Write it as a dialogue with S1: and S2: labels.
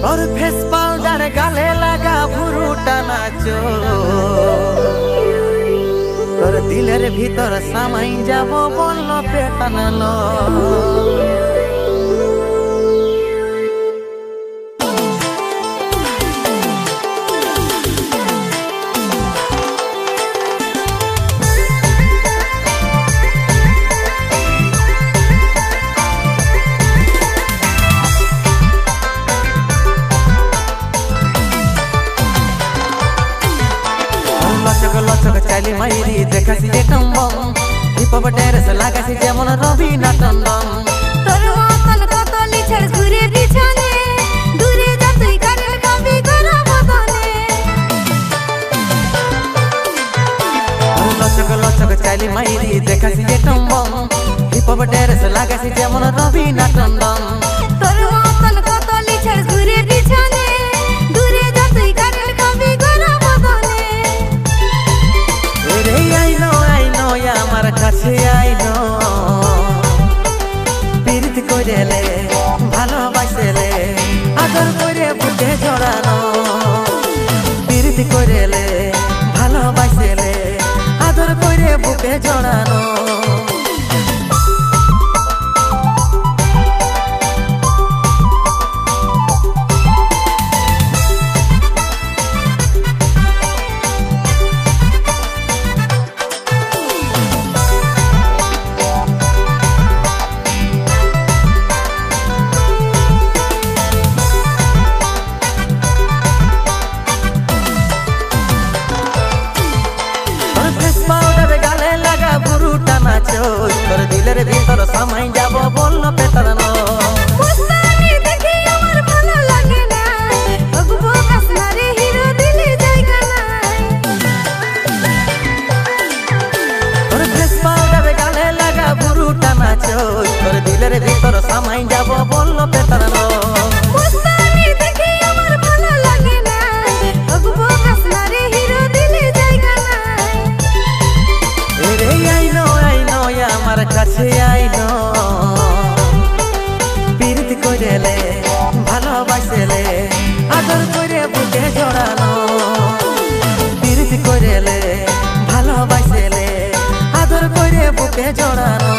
S1: और face powder गाले लगा भुरुटा नाचो তোর দিলের ভিতর সামাই যাব বলল পেটানলো লচক লচক চাইলি মাইরি দেখাছি যে টম্বম হিপহপ ড্যান্স লাগাছি যেমন রবিনা টন্ডন
S2: তোর মতন কত লিছড় ঘুরে পিছনে দূরে যা তুই কারেল কাবি করা বদনে
S1: লচক লচক চাইলি মাইরি দেখাছি যে টম্বম হিপহপ ড্যান্স লাগাছি যেমন রবিনা টন্ডন
S2: তোর মতন কত লিছড় ঘুরে পিছনে দূরে যা তুই কারেল কাবি করা বদনে
S1: রে আইনো আমার কাছে আইনো প্রীতি কইলে ভালোবাসলে আদর করে বুকে জড়ানো প্রীতি কইলে ভালোবাসলে আদর করে বুকে জড়ানো তোর দিলের ভিতর সামাই যাব বলল পেটানো
S2: মুস্তানি দেখি আমার ভালো লাগে না ওগো কাসনারে হিরো দিলে জায়গা নাই
S1: তোর ফেস পাউডার গালে লাগা বুরুটা নাচো তোর দিলের ভিতর সামাই যাব বলল পেটানো
S2: মুস্তানি দেখি আমার ভালো লাগে না ওগো কাসনারে হিরো দিলে জায়গা নাই
S1: রে আইনো আমার কাছে আইনো প্রীতি কইলে ভালোবাসলে আদর করে বুকে জড়ানো প্রীতি কইলে ভালোবাসলে আদর করে বুকে জড়ানো